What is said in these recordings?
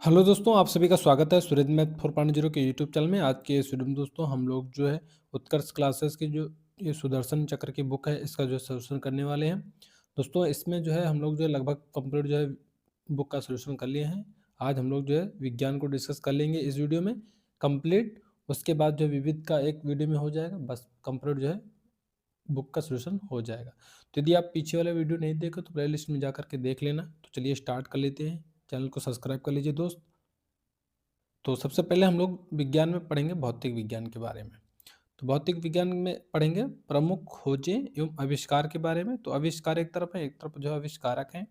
Hello दोस्तों, आप सभी का स्वागत है सूरज मैथ 4.0 के यूट्यूब चैनल में। आज के इस वीडियो में दोस्तों हम लोग जो है उत्कर्ष क्लासेस की जो ये सुदर्शन चक्र की बुक है, इसका जो है सॉल्यूशन करने वाले हैं। दोस्तों इसमें जो है हम लोग जो है लगभग कंप्लीट जो है बुक का सॉल्यूशन कर लिए हैं। आज हम लोग जो है विज्ञान को डिस्कस कर लेंगे इस वीडियो में कंप्लीट। उसके बाद जो विविध का एक वीडियो में हो जाएगा, बस कंप्लीट जो है बुक का सॉल्यूशन हो जाएगा। तो यदि आप पीछे वाला वीडियो नहीं देखे तो प्ले लिस्ट में जा करके देख लेना। तो चलिए स्टार्ट कर लेते हैं। चैनल को सब्सक्राइब कर लीजिए दोस्त। तो सबसे पहले हम लोग विज्ञान में पढ़ेंगे भौतिक विज्ञान के बारे में। तो भौतिक विज्ञान में पढ़ेंगे प्रमुख खोजें एवं आविष्कार के बारे में। तो आविष्कार एक तरफ है, एक तरफ जो है आविष्कारक हैं।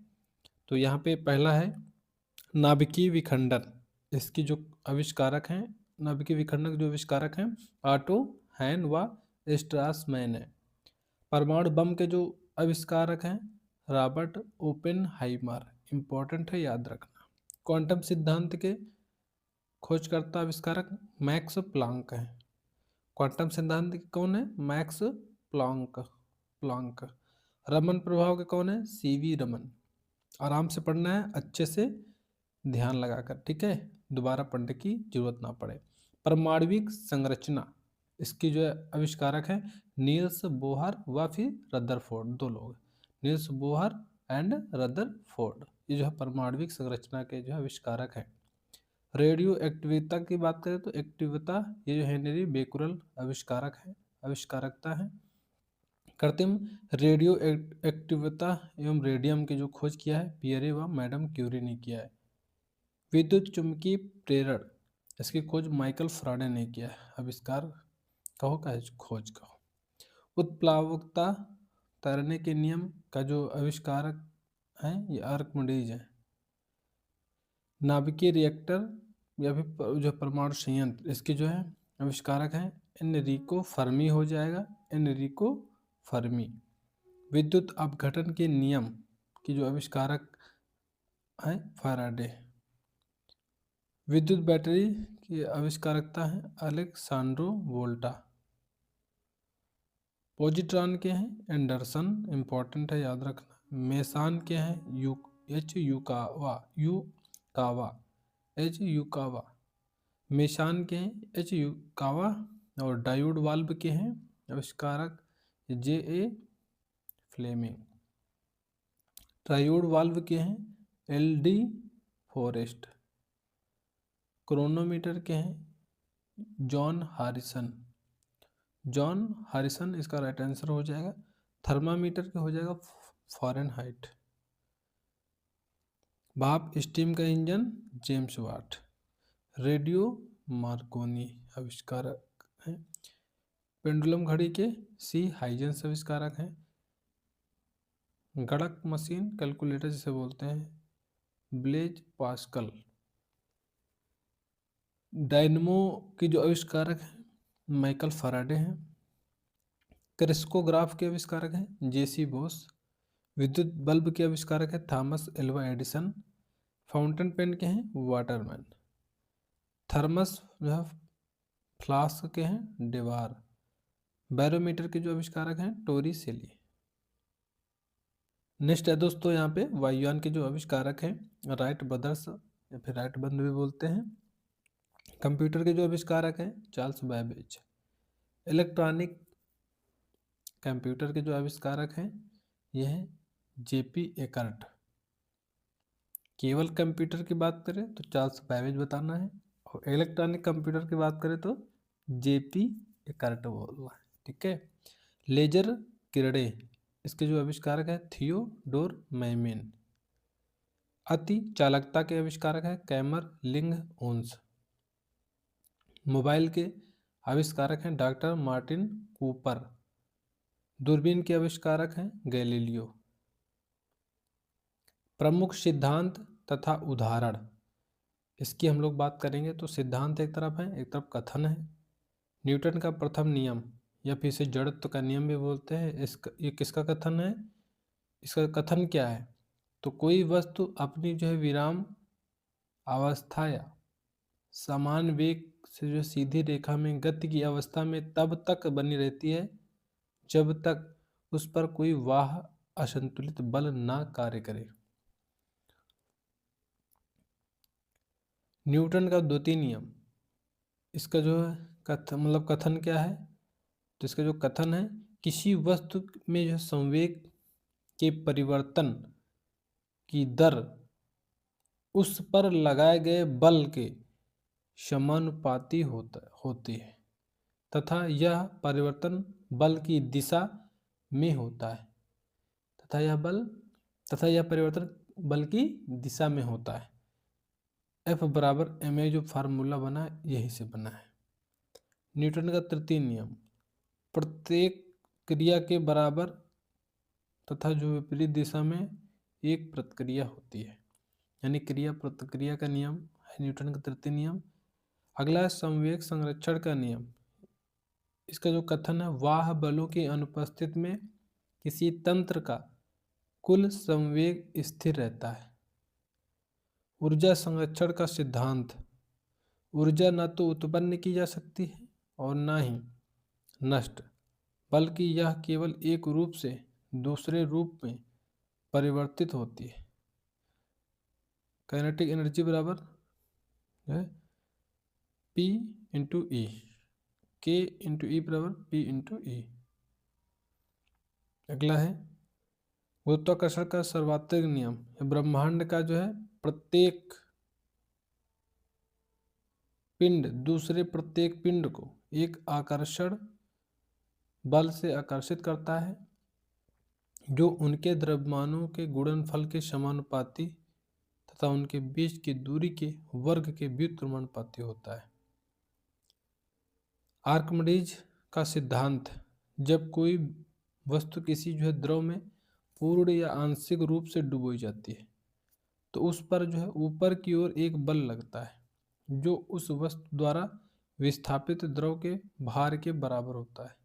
तो यहाँ पे पहला है नाभिकीय विखंडन। इसकी जो आविष्कारक हैं, नाभिकीय विखंडन जो आविष्कारक हैं, ऑटो हैन व स्ट्रासमैन है। परमाणु बम के जो आविष्कारक हैं, रॉबर्ट ओपेनहाइमर। इंपॉर्टेंट है, याद रखना। क्वांटम सिद्धांत के खोजकर्ता आविष्कारक मैक्स प्लांक है। क्वांटम सिद्धांत के कौन है? Max Planck. प्लांक। रमन प्रभाव के कौन है? सीवी रमन। आराम से पढ़ना है, अच्छे से ध्यान लगाकर, ठीक है, दोबारा पढ़ने की जरूरत ना पड़े। परमाणविक संरचना, इसकी जो है आविष्कारक है नील्स बोहर व फिर रदरफोर्ड। दो लोग, नील्स बोहर एंड रदरफोर्ड, ये जो है परमाणविक संरचना के जो है आविष्कारक हैं। रेडियो एक्टिविता की बात करें तो एक्टिविता, ये जो हेनरी बेकुरल आविष्कारक है, आविष्कारकता है। कृत्रिम रेडियो एक्टिविता एवं रेडियम की जो खोज किया है पियरे व मैडम क्यूरी ने किया है। विद्युत चुम्बकीय प्रेरण, इसकी खोज माइकल फ्राडे ने किया है। आविष्कार कहो का है, खोज कहो। उत्प्लावकता, तैरने के नियम का जो आविष्कारक है ये आर्किमिडीज है। नाभिकीय रिएक्टर या फिर जो परमाणु संयंत्र, इसके जो है आविष्कारक हैं एनरिको फर्मी हो जाएगा, एनरिको फर्मी। विद्युत अपघटन के नियम की जो आविष्कारक हैं फैराडे। विद्युत बैटरी की आविष्कारकता है अलेक्सांड्रो वोल्टा। पॉजिट्रॉन के हैं एंडरसन। इंपॉर्टेंट है, याद रखना। मेसान के हैं युकावा। H Yukawa. मेशान के हैं एच युकावा। और डायोड वाल्व के हैं आविष्कारक जे ए फ्लेमिंग। ट्रायोड वाल्व के हैं एल डी फॉरेस्ट। क्रोनोमीटर के हैं जॉन हारिसन। जॉन हारिसन इसका राइट आंसर हो जाएगा। थर्मामीटर का हो जाएगा फ़ारेनहाइट। भाप स्टीम का engine James Watt. Radio Marconi आविष्कारक हैं। पेंडुलम घड़ी के सी हाइजेंस आविष्कारक हैं। गणक मशीन कैलकुलेटर जिसे बोलते हैं ब्लेज पास्कल। डायनमो की जो आविष्कारक हैं माइकल फैराडे हैं। क्रिस्कोग्राफ के आविष्कारक हैं जेसी बोस। विद्युत बल्ब के आविष्कारक है Thomas Alva Edison. Fountain pen के हैं वाटरमैन। थर्मस जो है फ्लास्क के हैं डेवार। बैरोमीटर के जो आविष्कारक हैं टोरी सेली। नेक्स्ट है दोस्तों यहाँ पे वायुयान के जो आविष्कारक हैं राइट ब्रदर्स या फिर राइट बंद भी बोलते हैं। कंप्यूटर के जो आविष्कारक हैं चार्ल्स बैबेज। इलेक्ट्रॉनिक कंप्यूटर के जो आविष्कारक हैं यह है जेपी एकर्ट। केवल कंप्यूटर की बात करें तो चार्ल्स बैबेज बताना है, और इलेक्ट्रॉनिक कंप्यूटर की बात करें तो जेपी एकर्ट बोलना है, ठीक है। लेजर किरणें, इसके जो आविष्कारक है थियोडोर मैमिन। अति चालकता के आविष्कारक है कैमर लिंग ओन्स। मोबाइल के आविष्कारक हैं डॉक्टर मार्टिन कूपर। दूरबीन के आविष्कारक हैं गैलीलियो। प्रमुख सिद्धांत तथा उदाहरण, इसकी हम लोग बात करेंगे तो सिद्धांत एक तरफ है, एक तरफ कथन है। न्यूटन का प्रथम नियम या फिर इसे जड़त्व का नियम भी बोलते हैं। इसका ये किसका कथन है? इसका कथन क्या है? तो कोई वस्तु अपनी जो है विराम अवस्था या समान वेग से जो सीधी रेखा में गति की अवस्था में तब तक बनी रहती है जब तक उस पर कोई वाह असंतुलित बल ना कार्य करे। न्यूटन का द्वितीय नियम, इसका जो है कथन क्या है? तो इसका जो कथन है, किसी वस्तु में जो संवेग के परिवर्तन की दर उस पर लगाए गए बल के समानुपाती होती है तथा यह परिवर्तन बल की दिशा में होता है तथा यह परिवर्तन बल की दिशा में होता है। F बराबर ma जो फार्मूला बना है यही से बना है। न्यूटन का तृतीय नियम, प्रत्येक क्रिया के बराबर तथा जो विपरीत दिशा में एक प्रतिक्रिया होती है, यानी क्रिया प्रतिक्रिया का नियम है न्यूटन का तृतीय नियम। अगला है संवेग संरक्षण का नियम। इसका जो कथन है, वाह बलों की अनुपस्थिति में किसी तंत्र का कुल संवेग स्थिर रहता है। ऊर्जा संरक्षण का सिद्धांत, ऊर्जा न तो उत्पन्न की जा सकती है और न ही नष्ट, बल्कि यह केवल एक रूप से दूसरे रूप में परिवर्तित होती है। काइनेटिक एनर्जी बराबर है P इंटू ई, K इंटू ई बराबर P इंटू ई। अगला है गुरुत्वाकर्षण का सर्वात्रिक नियम। ब्रह्मांड का जो है प्रत्येक पिंड दूसरे प्रत्येक पिंड को एक आकर्षण बल से आकर्षित करता है जो उनके द्रव्यमानों के गुणनफल के समानुपाती तथा उनके बीच की दूरी के वर्ग के व्युत्क्रमानुपाती होता है। आर्किमिडीज का सिद्धांत, जब कोई वस्तु किसी जो है द्रव में पूर्ण या आंशिक रूप से डुबोई जाती है तो उस पर जो है ऊपर की ओर एक बल लगता है जो उस वस्तु द्वारा विस्थापित द्रव के भार के बराबर होता है।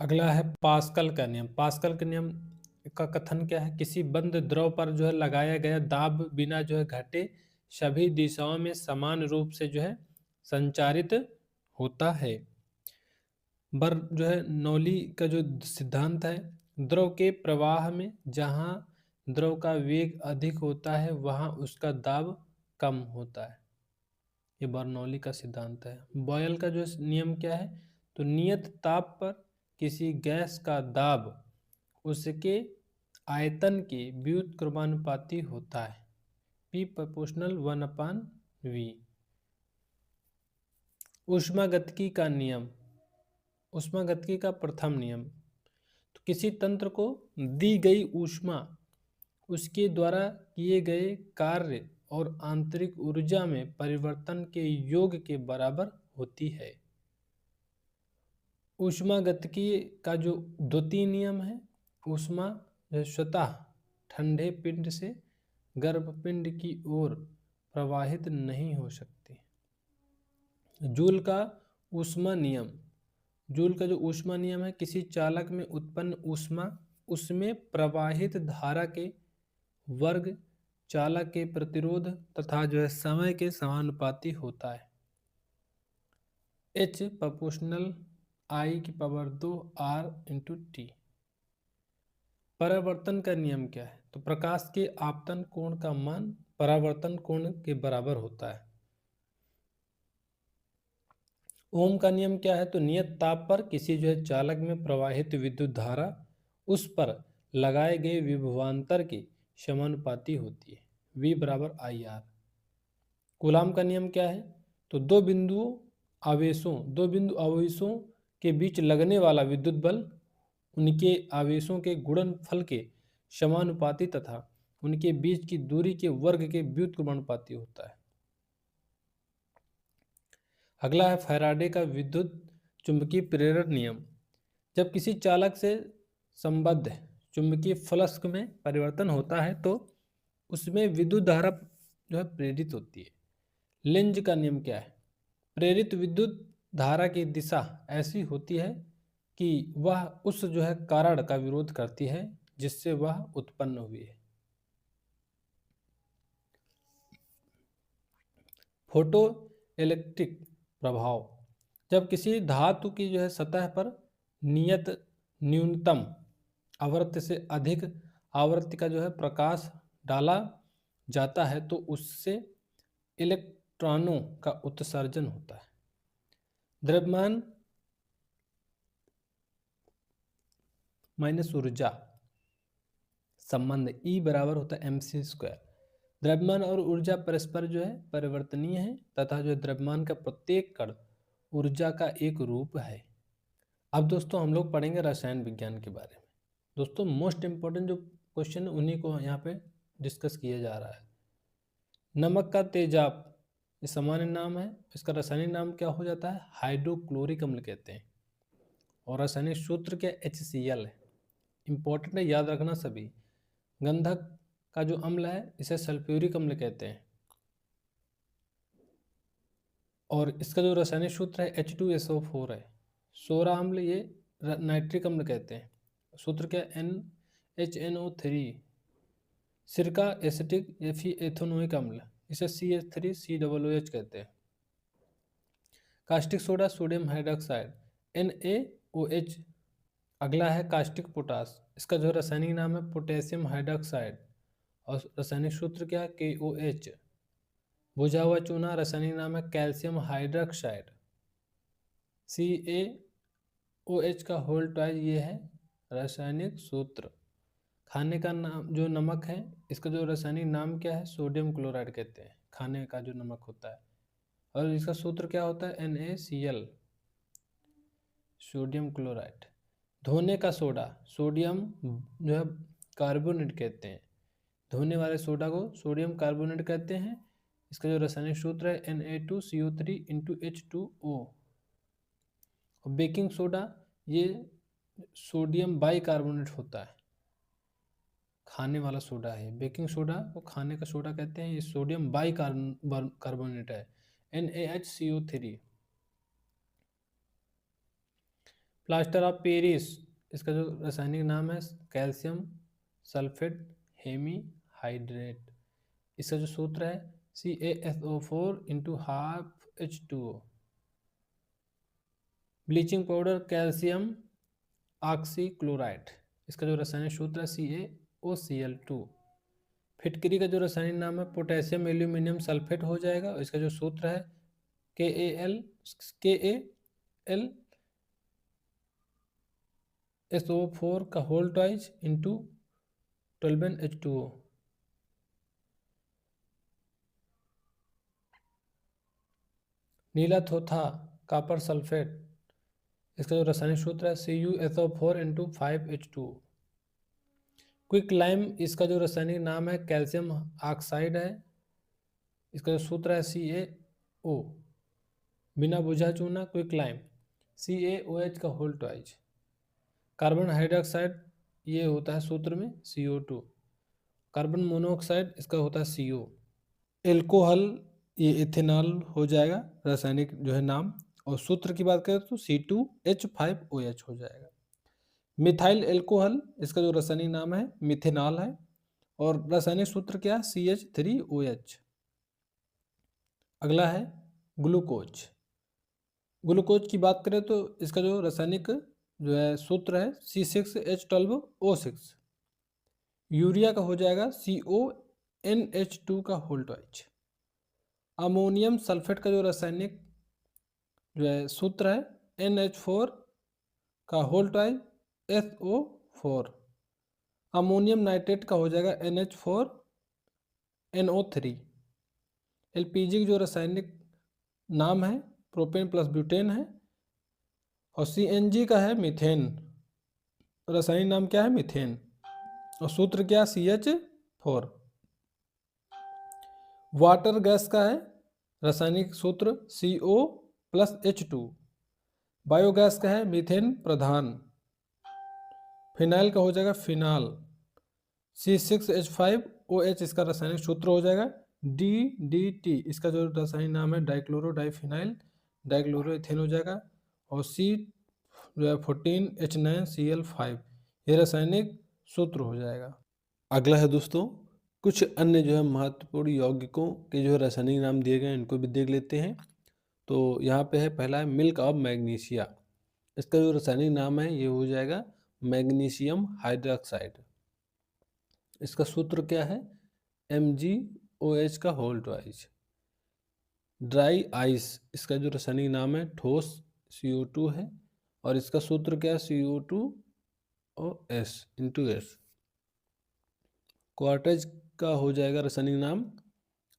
अगला है पास्कल का नियम। पास्कल के नियम का कथन क्या है? किसी बंद द्रव पर जो है लगाया गया दाब बिना जो है घटे सभी दिशाओं में समान रूप से जो है संचारित होता है। बर्नौली का जो सिद्धांत है, द्रव के प्रवाह में जहाँ द्रव का वेग अधिक होता है वहाँ उसका दाब कम होता है। ये बर्नौली का सिद्धांत है। बॉयल का जो नियम क्या है? तो नियत ताप पर किसी गैस का दाब उसके आयतन के व्युत्क्रमानुपाती होता है, P प्रोपोर्शनल 1/V। ऊष्मागतिकी का नियम, ऊष्मागतिकी का प्रथम नियम, तो किसी तंत्र को दी गई ऊष्मा उसके द्वारा किए गए कार्य और आंतरिक ऊर्जा में परिवर्तन के योग के बराबर होती है। ऊष्मागतिकी का जो द्वितीय नियम है, ऊष्मा स्वतः ठंडे पिंड से गर्म पिंड की ओर प्रवाहित नहीं हो सकती। जूल का ऊष्मा नियम, जूल का जो ऊष्मा नियम है, किसी चालक में उत्पन्न ऊष्मा उसमें प्रवाहित धारा के वर्ग चालक के प्रतिरोध तथा जो है समय के समानुपाती होता है। H proportional I⁻² R/T। परावर्तन का नियम क्या है? तो प्रकाश के आपतन कोण का मान परावर्तन कोण के बराबर होता है। ओम का नियम क्या है? तो नियत ताप पर किसी जो है चालक में प्रवाहित विद्युत धारा उस पर लगाए गए विभवांतर के समानुपाती होती है, V बराबर IR। कूलाम का नियम क्या है? तो दो बिंदु आवेशों के बीच लगने वाला विद्युत बल उनके आवेशों के गुणनफल के समानुपाती तथा उनके बीच की दूरी के वर्ग के व्युत्क्रमानुपाती होता है। अगला है फैराडे का विद्युत चुंबकीय प्रेरण नियम। जब किसी चालक से संबद्ध चुंबकीय फ्लक्स में परिवर्तन होता है तो उसमें विद्युत धारा जो है प्रेरित होती है। लेंज का नियम क्या है? प्रेरित विद्युत धारा की दिशा ऐसी होती है कि वह उस जो है कारण का विरोध करती है जिससे वह उत्पन्न हुई है। फोटो इलेक्ट्रिक प्रभाव, जब किसी धातु की जो है सतह पर नियत न्यूनतम आवृत्ति से अधिक आवृत्ति का जो है प्रकाश डाला जाता है तो उससे इलेक्ट्रॉनों का उत्सर्जन होता है। द्रव्यमान माइनस ऊर्जा संबंध E बराबर होता है mc²। द्रव्यमान और ऊर्जा परस्पर जो है परिवर्तनीय है तथा जो द्रव्यमान का प्रत्येक कण ऊर्जा का एक रूप है। अब दोस्तों हम लोग पढ़ेंगे रसायन विज्ञान के बारे में। दोस्तों मोस्ट इम्पोर्टेंट जो क्वेश्चन उन्हीं को यहाँ पे डिस्कस किया जा रहा है। नमक का तेजाब ये सामान्य नाम है, इसका रासायनिक नाम क्या हो जाता है? हाइड्रोक्लोरिक अम्ल कहते हैं। और रासायनिक सूत्र क्या? HCl है। इंपॉर्टेंट है, याद रखना सभी। गंधक का जो अम्ल है इसे सल्फ्यूरिक अम्ल कहते हैं। और इसका जो रासायनिक सूत्र है H2SO4 है। सोरा अम्ल ये नाइट्रिक अम्ल कहते हैं। सूत्र क्या? NHNO3। सिरका एसिटिक या फिर एथेनोइक अम्ल इसे CH3COOH कहते हैं। Caustic soda sodium hydroxide NaOH। अगला है कास्टिक पोटास, इसका जो रासायनिक नाम है पोटेशियम हाइड्रोक्साइड और रासायनिक सूत्र क्या है? KOH। बुझा हुआ चूना रासायनिक नाम है कैल्शियम हाइड्रोक्साइड CaOH का होल ट्वाइस ये है रासायनिक सूत्र। खाने का नाम जो नमक है इसका जो रासायनिक नाम क्या है? सोडियम क्लोराइड कहते हैं, खाने का जो नमक होता है। और इसका सूत्र क्या होता है? NaCl sodium chloride. धोने का सोडा सोडियम जो है कार्बोनेट कहते हैं। धोने वाले सोडा को सोडियम कार्बोनेट कहते हैं। इसका जो रासायनिक सूत्र है Na2CO3H2O। और बेकिंग सोडा ये सोडियम बाइकार्बोनेट होता है, खाने वाला सोडा है। बेकिंग सोडा को खाने का सोडा कहते हैं, ये सोडियम बाइकार्बोनेट है NaHCO3। प्लास्टर ऑफ पेरिस इसका जो रासायनिक नाम है कैल्शियम सल्फेट हेमीहाइड्रेट। इसका जो सूत्र है CaSO4 × bleaching powder calcium oxychloride. इसका जो रासायनिक सूत्र है CaOCl2। फिटकरी का जो रासायनिक नाम है पोटेशियम एल्यूमिनियम सल्फेट हो जाएगा। और इसका जो सूत्र है KaSO4 का होल ट्वाइस इंटू 12H2O। नीला थोथा कॉपर सल्फेट, इसका जो रासायनिक सूत्र है CuSO4 × 5H2O। क्विक लाइम इसका जो रासायनिक नाम है कैल्शियम ऑक्साइड है। इसका जो सूत्र है CaO। बिना बुझा चूना क्विक लाइम CaOH का होल ट्वाइस। कार्बन हाइड्रोक्साइड ये होता है सूत्र में CO2। कार्बन मोनोऑक्साइड इसका होता है CO। एल्कोहल ये इथेनॉल हो जाएगा रासायनिक जो है नाम। और सूत्र की बात करें तो C2H5OH हो जाएगा। मिथाइल एल्कोहल इसका जो रासायनिक नाम है मिथेनॉल है। और रासायनिक सूत्र क्या है? CH3OH। अगला है ग्लूकोज। ग्लूकोज की बात करें तो इसका जो रासायनिक जो है सूत्र है C6H12O6। यूरिया का हो जाएगा CONH2 का होल ट्वाइस। अमोनियम सल्फेट का जो रासायनिक जो है सूत्र है NH4 का whole twice SO4। Ammonium nitrate का हो जाएगा NH4NO3। LPG का जो रासायनिक नाम है प्रोपेन प्लस ब्यूटेन है। और CNG का है मीथेन, रासायनिक नाम क्या है? मीथेन। और सूत्र क्या? CH4। वाटर गैस का है रासायनिक सूत्र CO+H2। बायोगैस का है मीथेन प्रधान। फिनाइल का हो जाएगा फिनाल C6H5OH इसका रासायनिक सूत्र हो जाएगा। DDT इसका जो रासायनिक नाम है डाइक्लोरो डाइफिनाइल डाइक्लोरो इथेन हो जाएगा। और C जो है 14H9Cl5 ये रासायनिक सूत्र हो जाएगा। अगला है दोस्तों कुछ अन्य जो है महत्वपूर्ण यौगिकों के जो रासायनिक नाम दिए गए हैं इनको भी देख लेते हैं। तो यहाँ पे है पहला है मिल्क ऑफ मैग्नीशिया। इसका जो रासायनिक नाम है ये हो जाएगा मैग्नीशियम हाइड्रोक्साइड। इसका सूत्र क्या है? MgOH का होल ट्वाइस। ड्राई आइस, इसका जो रासायनिक नाम है ठोस CO2 है, और इसका सूत्र क्या है CO2OS इंटू एस। क्वार्टेज का हो जाएगा रासायनिक नाम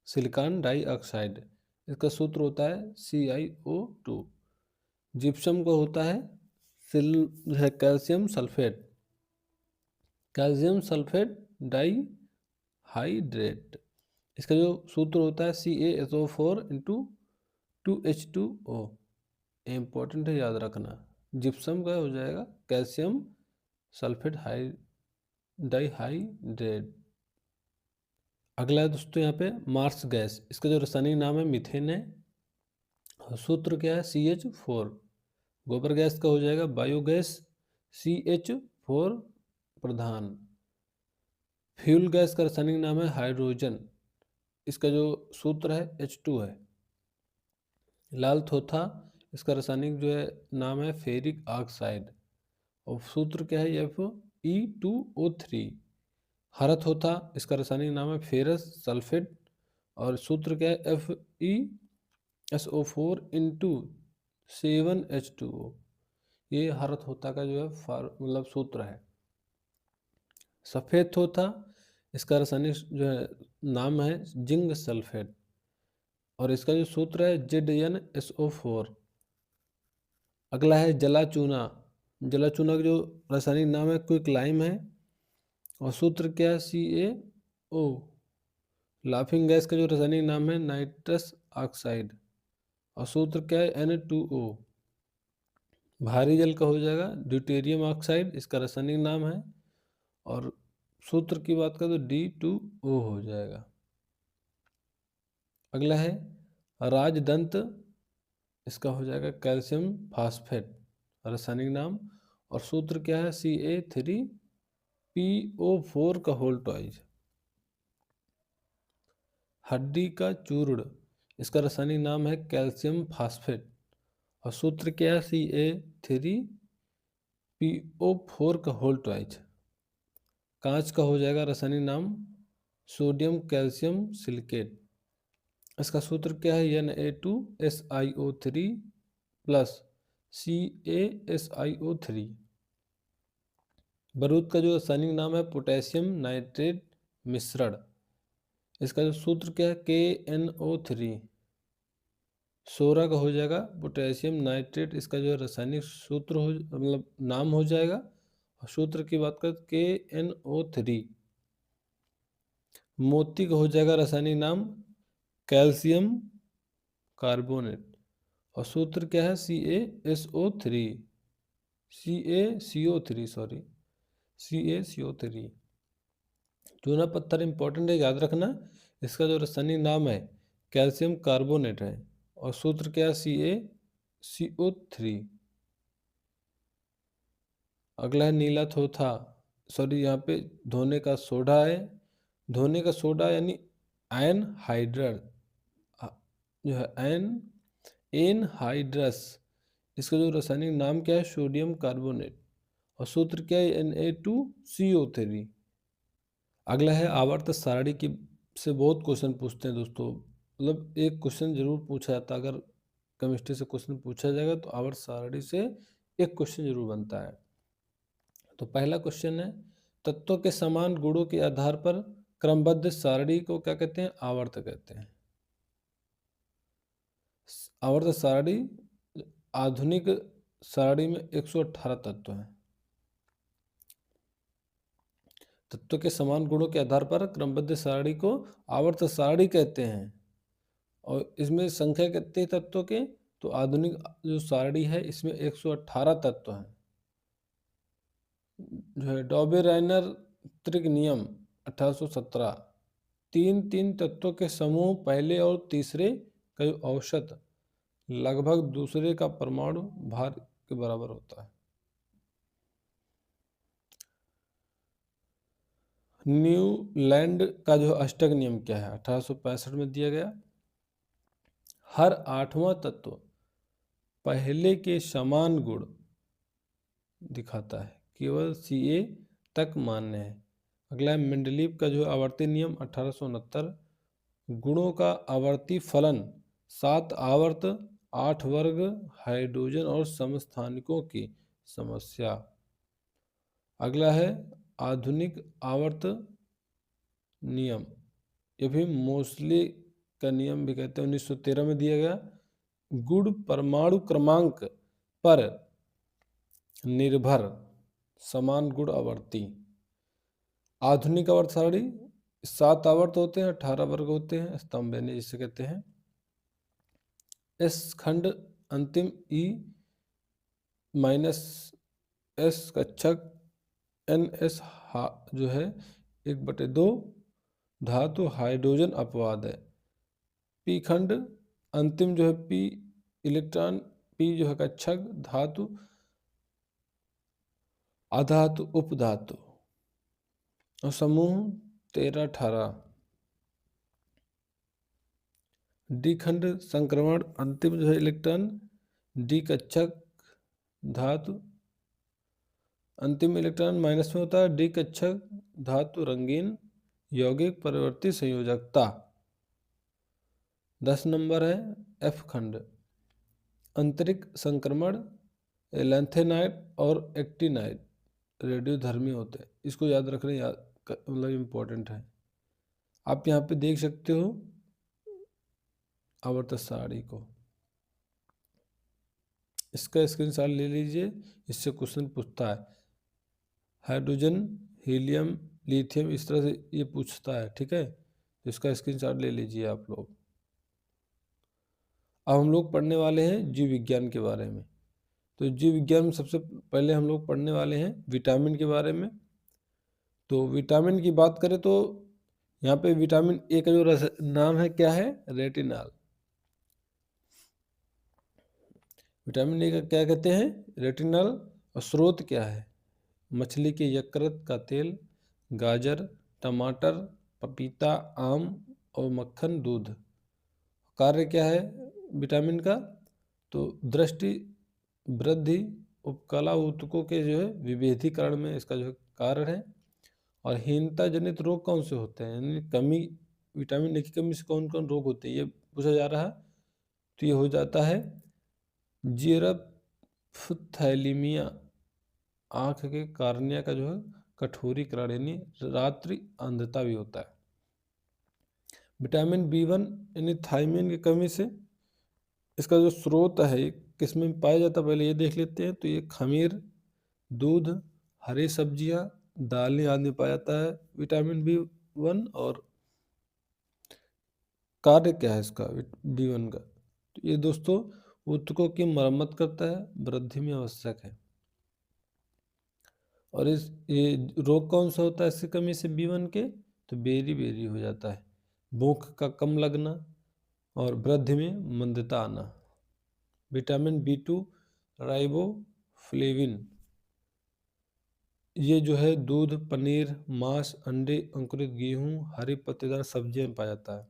सिलिकॉन डाइऑक्साइड, इसका सूत्र होता है CiO2। जिप्सम को होता है सिल है calcium sulphate, calcium sulphate dihydrate, इसका जो सूत्र होता है CaSO4 इंटू 2H2O। इम्पोर्टेंट है, याद रखना। जिप्सम का हो जाएगा कैल्शियम सल्फेट डाइहाइड्रेट। अगला है दोस्तों यहाँ पे मार्स गैस, इसका जो रासायनिक नाम है मीथेन है, और सूत्र क्या है CH4। गोबर गैस का हो जाएगा बायोगैस CH4 प्रधान। फ्यूल गैस का रासायनिक नाम है हाइड्रोजन, इसका जो सूत्र है H2 है। लाल थोथा, इसका रासायनिक जो है नाम है फेरिक ऑक्साइड, और सूत्र क्या है Fe2O3। हरा थोथा, इसका रासायनिक नाम है फेरस सल्फेट, और सूत्र क्या है FeSO4 इंटू 7H2O। ये हरा थोथा का जो है मतलब सूत्र है। सफ़ेद थोथा, इसका रासायनिक जो है नाम है जिंक सल्फेट, और इसका जो सूत्र है ZnSO4। अगला है जला चूना, जला चूना का जो रासायनिक नाम है क्विक लाइम है, और सूत्र क्या है CaO। लाफिंग गैस का जो रासायनिक नाम है नाइट्रस ऑक्साइड, और सूत्र क्या है N2O। भारी जल का हो जाएगा ड्यूटेरियम ऑक्साइड, इसका रासायनिक नाम है, और सूत्र की बात करें तो D2O हो जाएगा। अगला है राजदंत, इसका हो जाएगा कैल्शियम फास्फेट रासायनिक नाम, और सूत्र क्या है Ca3PO4 का होल ट्वाइज। हड्डी का चूर्ण, इसका रासायनिक नाम है कैल्शियम फास्फेट, और सूत्र क्या है Ca3PO4 का होल ट्वाइज। कांच का हो जाएगा रासायनिक नाम सोडियम कैल्शियम सिलिकेट, इसका सूत्र क्या है Na2SiO3 प्लस CaSiO3। बारूद का जो रासायनिक नाम है पोटेशियम नाइट्रेट मिश्रण, इसका जो सूत्र क्या है KNO3। सोरा का हो जाएगा पोटेशियम नाइट्रेट, इसका जो रासायनिक सूत्र हो मतलब नाम हो जाएगा, और सूत्र की बात करें KNO3। मोती का हो जाएगा रासायनिक नाम कैल्शियम कार्बोनेट, और सूत्र क्या है CaCO3। चूना पत्थर इंपॉर्टेंट है, याद रखना। इसका जो रासायनिक नाम है कैल्शियम कार्बोनेट है, और सूत्र क्या है CaCO3। अगला है नीला थोथा, सॉरी यहाँ पे धोने का सोडा है, धोने का सोडा यानी आयन हाइड्रस, जो है एनहाइड्रस, इसका जो रासायनिक नाम क्या है सोडियम कार्बोनेट, और सूत्र क्या है Na2CO3। अगला है आवर्त सारणी की से बहुत क्वेश्चन पूछते हैं दोस्तों, मतलब एक क्वेश्चन जरूर पूछा जाता है। अगर केमिस्ट्री से क्वेश्चन पूछा जाएगा तो आवर्त सारणी से एक क्वेश्चन जरूर बनता है। तो पहला क्वेश्चन है तत्वों के समान गुणों के आधार पर क्रमबद्ध सारणी को क्या कहते हैं, आवर्त कहते हैं। आवर्त सारणी, आधुनिक सारणी में 118 तत्व हैं। तत्व के समान गुणों के आधार पर क्रमबद्ध सारणी को आवर्त सारणी कहते हैं, और इसमें संख्या कितनी तत्वों के, तो आधुनिक जो सारणी है इसमें 118 तत्व हैं। जो है डॉबे राइनर त्रिक नियम 1817, तीन तीन तत्वों के समूह पहले और तीसरे का जो औसत लगभग दूसरे का परमाणु भार के बराबर होता है। न्यूलैंड का जो अष्टक नियम क्या है 1865 में दिया गया। हर आठवां तत्व पहले के समान गुण दिखाता है, केवल Ca तक मान्य है। अगला है मेंडलीव का जो आवर्ती नियम 1869, गुणों का आवर्ती फलन 7 आवर्त 8 वर्ग हाइड्रोजन और समस्थानिकों की समस्या। अगला है आधुनिक आवर्त नियम, ये भी मोस्टली का नियम भी कहते हैं, 1913 में दिया गया। गुण परमाणु क्रमांक पर निर्भर समान गुण आवर्ती। आधुनिक आवर्त सारणी 7 आवर्त होते हैं, 18 वर्ग होते हैं, स्तंभ यानी जिसे कहते हैं। एस खंड अंतिम E minus S कक्षक N S जो है 1/2 धातु हाइड्रोजन अपवाद है। पी खंड अंतिम जो है पी इलेक्ट्रॉन, पी जो है कक्षक धातु अधातु उपधातु। और समूह 13-18। डी खंड संक्रमण अंतिम जो है इलेक्ट्रॉन डी कक्षक धातु, अंतिम इलेक्ट्रॉन माइनस में होता है। डी कक्षक धातु रंगीन यौगिक परिवर्ती संयोजकता। 10 नंबर है एफ खंड आंतरिक संक्रमण लैंथेनाइड और एक्टिनाइड रेडियोधर्मी होते हैं। इसको याद रखना, मतलब इम्पोर्टेंट है। आप यहाँ पे देख सकते हो आवर्त सारणी को, इसका स्क्रीनशॉट ले लीजिए, इससे क्वेश्चन पूछता है। हाइड्रोजन, हीलियम, लिथियम, इस तरह से ये पूछता है, ठीक है। तो इसका स्क्रीनशॉट ले लीजिए आप लोग। अब हम लोग पढ़ने वाले हैं जीव विज्ञान के बारे में। तो जीव विज्ञान में सबसे पहले हम लोग पढ़ने वाले हैं विटामिन के बारे में। तो विटामिन की बात करें तो यहाँ पे विटामिन ए का जो नाम है क्या है, रेटिनॉल। विटामिन ए का क्या कहते हैं, रेटिनॉल। और स्रोत क्या है, मछली के यकृत का तेल, गाजर, टमाटर, पपीता, आम और मक्खन, दूध। कार्य क्या है विटामिन का, तो दृष्टि वृद्धि, उपकला ऊतकों के जो है विभेदीकरण में इसका जो है कारण है। और हीनता जनित रोग कौन से होते हैं, यानी कमी, विटामिन ए की कमी से कौन कौन रोग होते हैं ये पूछा जा रहा है। तो ये हो जाता है जीरप्थैलीमिया, आँख के कार्निया का जो है कठोरीकरण यानी रात्रि अंधता भी होता है। विटामिन B1 यानी थायमिन की कमी से इसका जो स्रोत है ये किस में पाया जाता है, पहले ये देख लेते हैं। तो ये खमीर, दूध, हरी सब्जियां, दालें आदि में पाया जाता है विटामिन B1। और कार्य क्या है इसका B1 का, तो ये दोस्तों ऊतकों की मरम्मत करता है, वृद्धि में आवश्यक है। और ये रोग कौन सा होता है इसकी कमी से B1 के, तो बेरी बेरी हो जाता है, भूख का कम लगना और वृद्धि में मंदता आना। विटामिन B2 राइबोफ्लेविन, ये जो है दूध, पनीर, मांस, अंडे, अंकुरित गेहूं, हरी पत्तेदार सब्जियों में पाया जाता है।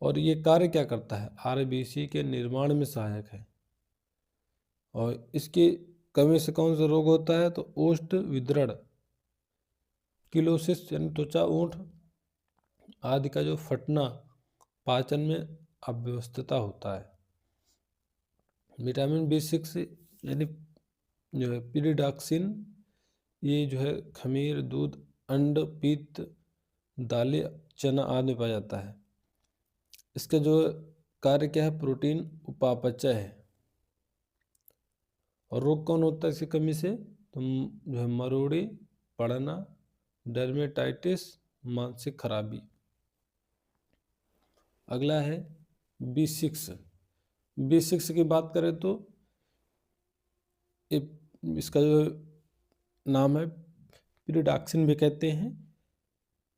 और ये कार्य क्या करता है, RBC के निर्माण में सहायक है। और इसकी कमी से कौन सा रोग होता है, तो ओष्ठ विदरण, किलोसिस यानी त्वचा ऊंट आदि का जो फटना, पाचन में अव्यवस्था होता है। विटामिन B6 यानी जो है पीरिडॉक्सिन, ये जो है खमीर, दूध, अंड, पीत, दालें, चना आदि में पाया जाता है। इसका जो कार्य क्या है, प्रोटीन उपापचय है। और रोग कौन होता है इसकी कमी से, तो जो है मरोड़ी पड़ना, डर्मेटाइटिस, मानसिक खराबी। अगला है B6। B6 की बात करें तो इसका जो नाम है पीरिडॉक्सिन भी कहते हैं।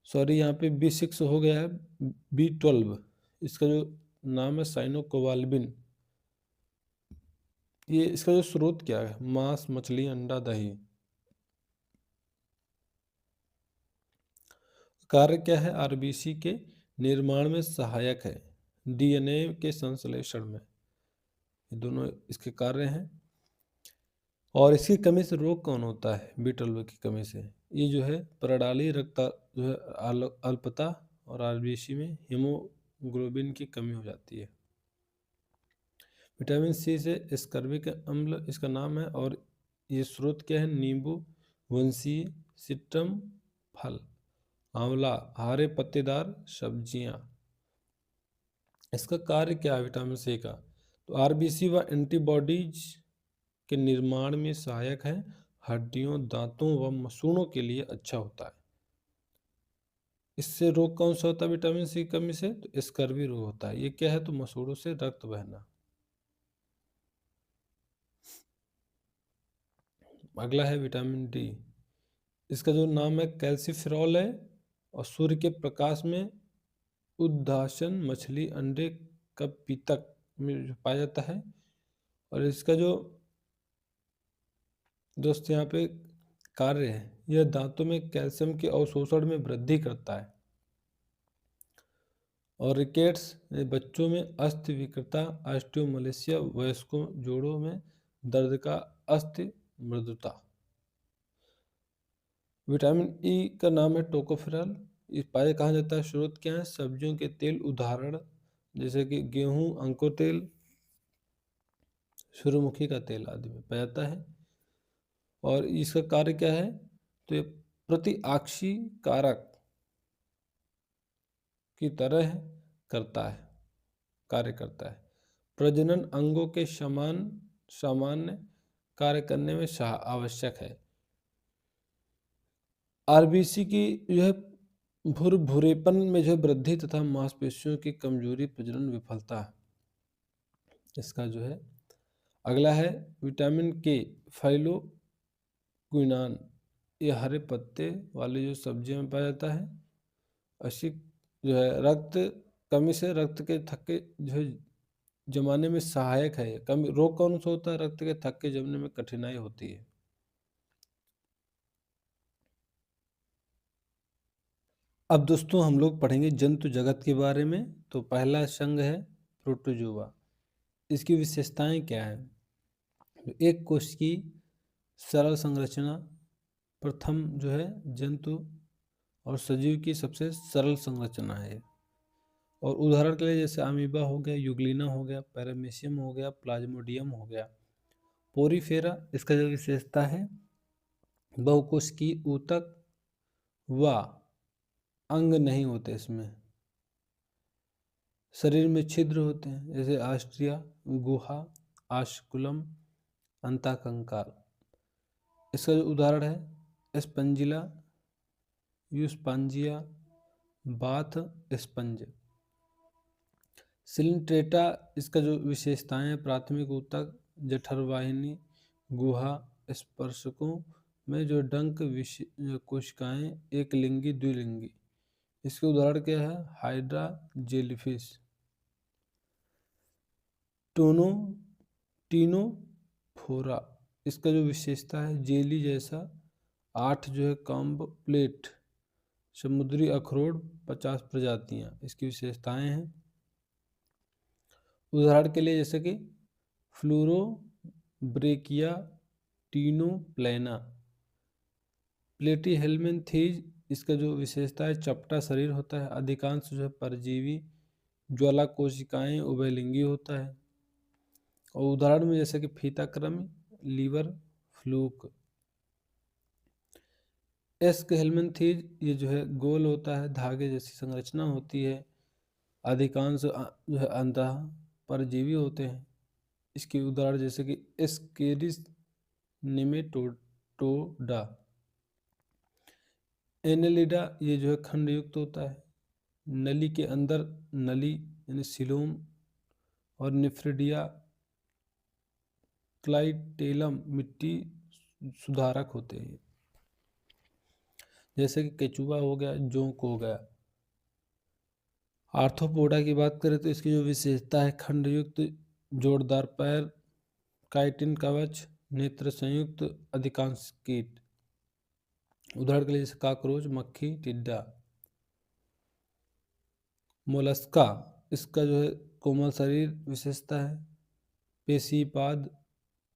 सॉरी यहाँ पे B6 हो गया है B12, इसका जो नाम है साइनोकोबाल्बिन। ये इसका जो स्रोत क्या है, मांस, मछली, अंडा, दही। कार्य क्या है, RBC के निर्माण में सहायक है, DNA के संश्लेषण में, ये दोनों इसके कार्य हैं। और इसकी कमी से रोग कौन होता है, B12 की कमी से, ये जो है प्रणाली रक्त जो है अल्पता और RBC में ग्लोबिन की कमी हो जाती है। विटामिन सी से स्कर्विक अम्ल इसका नाम है, और ये स्रोत क्या है? नींबू, वंशीय, सिट्रम फल, आंवला, हरे पत्तेदार सब्जियां। इसका कार्य क्या है विटामिन सी का? तो आरबीसी व एंटीबॉडीज के निर्माण में सहायक है, हड्डियों, दांतों व मसूड़ों के लिए अच्छा होता है। इससे रोग कौन सा होता है विटामिन सी की कमी से? तो स्कर्वी रोग होता है। ये क्या है? तो मसूड़ों से रक्त बहना। अगला है विटामिन डी। इसका जो नाम है कैल्सीफेरॉल है, और सूर्य के प्रकाश में उद्दासन, मछली, अंडे का पीतक में जो पाया जाता है। और इसका जो दोस्त यहाँ पे कार्य है, यह दांतों में कैल्शियम के अवशोषण में वृद्धि करता है। और रिकेट्स बच्चों में अस्थि विकृता, ऑस्टियोमलेशिया वयस्कों जोड़ों में दर्द का अस्थि मृदुता। विटामिन ई का नाम है टोकोफेरॉल। इस पाया कहाँ जाता है? स्रोत क्या है? सब्जियों के तेल, उदाहरण जैसे कि गेहूं, अंकुर तेल, सूर्यमुखी का तेल आदि में पाया जाता है। और इसका कार्य क्या है? तो ये प्रतिआक्षी कारक की तरह करता है, कार्य करता है। प्रजनन अंगों के समान सामान्य कार्य करने में आवश्यक है। आरबीसी की जो है भुरभुरेपन में जो वृद्धि तथा मांसपेशियों की कमजोरी प्रजनन विफलता है इसका जो है। अगला है विटामिन के, फाइलो क्विनान। ये हरे पत्ते वाली जो सब्जियों में पाया जाता है। अशी जो है रक्त कमी से रक्त के थक्के जो है जमाने में सहायक है। कमी रोग कौन सा होता है? रक्त के थक्के जमने में कठिनाई होती है। अब दोस्तों हम लोग पढ़ेंगे जंतु जगत के बारे में। तो पहला संघ है प्रोटोजोआ। इसकी विशेषताएं क्या है? तो एक कोश की सरल संरचना, प्रथम जो है जंतु और सजीव की सबसे सरल संरचना है। और उदाहरण के लिए जैसे अमीबा हो गया, युग्लिना हो गया, पैरामीशियम हो गया, प्लाज्मोडियम हो गया। पोरीफेरा, इसका जो विशेषता है बहुकोश की ऊतक व अंग नहीं होते इसमें। शरीर में छिद्र होते हैं जैसे आस्ट्रिया, गुहा, आस्कुलम, अंतःकंकाल। इसका जो उदाहरण है स्पंजिला, यूस्पांजिया, बाथ स्पंज। सिलिंट्रेटा, इसका जो विशेषताएं हैं प्राथमिक ऊतक, जठरवाहिनी, गुहा, स्पर्शकों में जो डंक कोशिकाएं, एक लिंगी, द्विलिंगी। इसके उदाहरण क्या है? Hydra, jellyfish. टोनो टीनोफोरा, इसका जो विशेषता है जेली जैसा, 8 जो है कॉम्ब प्लेट। समुद्री अखरोट 50 प्रजातियां इसकी विशेषताएं हैं। उदाहरण के लिए जैसे कि फ्लोरोब्रेकिया टीनोप्लेना। प्लेटीहेल्मिन्थीज, इसका जो विशेषता है चपटा शरीर होता है, अधिकांश जो है परजीवी, ज्वाला कोशिकाएं, उभयलिंगी होता है। और उदाहरण में जैसे कि फीताक्रमी, लीवर फ्लूक। एस्क हेल्मिन्थीज, ये जो है गोल होता है, धागे जैसी संरचना होती है, अधिकांश जो है अंतः परजीवी होते हैं। इसके उदाहरण जैसे कि एस्केरिस निमेटोडा। एनेलिडा, ये जो है खंड युक्त होता है, नली के अंदर नली यानी सिलोम। और निफ्रिडिया क्लाइटेलम, मिट्टी सुधारक होते हैं जैसे कि केचुआ हो गया, जोंक हो गया। आर्थ्रोपोडा की बात करें तो इसकी जो विशेषता है खंडयुक्त जोरदार पैर, काइटिन कवच, नेत्र संयुक्त, अधिकांश कीट। उदाहरण के लिए जैसे कॉकरोच, मक्खी, टिड्डा। मोलस्का, इसका जो है कोमल शरीर विशेषता है, पेशीपाद,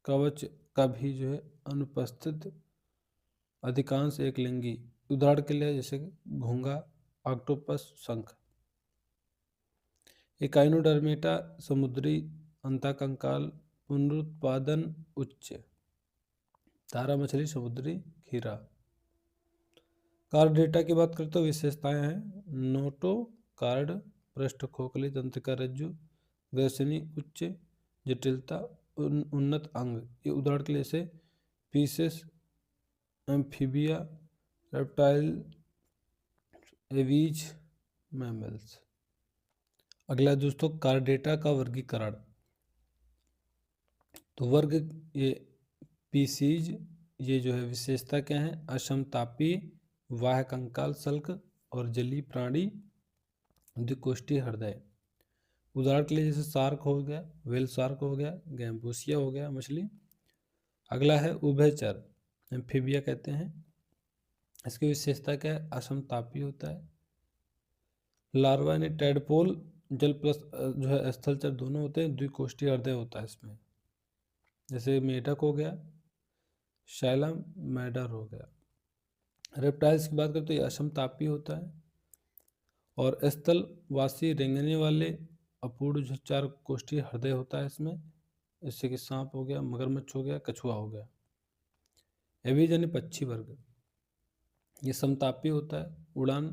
कवच का भी जो है अनुपस्थित, अधिकांश एक लिंगी। उदाहरण के लिए जैसे घोंघा, ऑक्टोपस, शंख। एकाइनोडर्मेटा समुद्री अंतःकंकाल पुनरुत्पादन उच्च। तारा मछली समुद्री खीरा। कार्ड डेटा की बात करते तो विशेषताएं हैं नोटो कार्ड पृष्ठ खोखली तंत्रिका रज्जु ग्रसनी उच्च जटिलता उन्नत अंग। ये उदाहरण के लिए जैसे pieces amphibia reptile aves mammals. अगला दोस्तों कार्ड डेटा का वर्गीकरण। तो वर्ग ये पीसीज ये जो है विशेषता क्या है असमतापी वाह कंकाल सल्क और जलीय प्राणी द्विकोष्ठीय हृदय। उदाहरण के लिए जैसे शार्क हो गया वेल शार्क हो गया गैम्बूसिया हो गया मछली। अगला है उभयचर एम्फीबिया कहते हैं। इसकी विशेषता क्या है असमतापी होता है। लार्वा यानी टेडपोल जल प्लस जो है स्थलचर दोनों होते हैं द्विकोष्ठीय हृदय होता है इसमें। जैसे मेढक हो गया शैलम मैडर हो गया। रेप्टाइल्स की बात करें तो ये असमतापी होता है और स्थलवासी रेंगने वाले अपूर्ण जो चार कोष्ठीय हृदय होता है इसमें। जैसे कि सांप हो गया मगरमच्छ हो गया कछुआ हो गया। एवीज यानी पक्षी वर्ग ये समतापी होता है उड़ान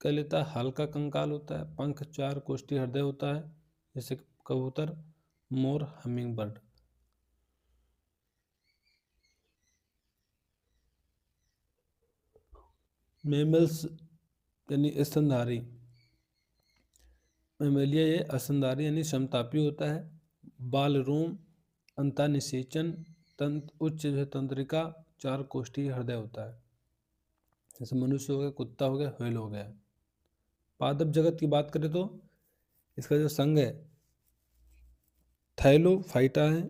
कर लेता है हल्का कंकाल होता है पंख चार कोष्ठीय हृदय होता है जैसे कबूतर मोर हमिंग बर्ड। मेमल्स यानी स्तनधारी मेमेलिया ये स्तनधारी यानी समतापी होता है। बालरोम अंतःनिषेचन तंत्र उच्च जो है तंत्रिका चार कोष्ठीय हृदय होता है जैसे मनुष्य हो गया कुत्ता हो गया व्हेल हो गया। पादप जगत की बात करें तो इसका जो संघ है थैलोफाइटा है।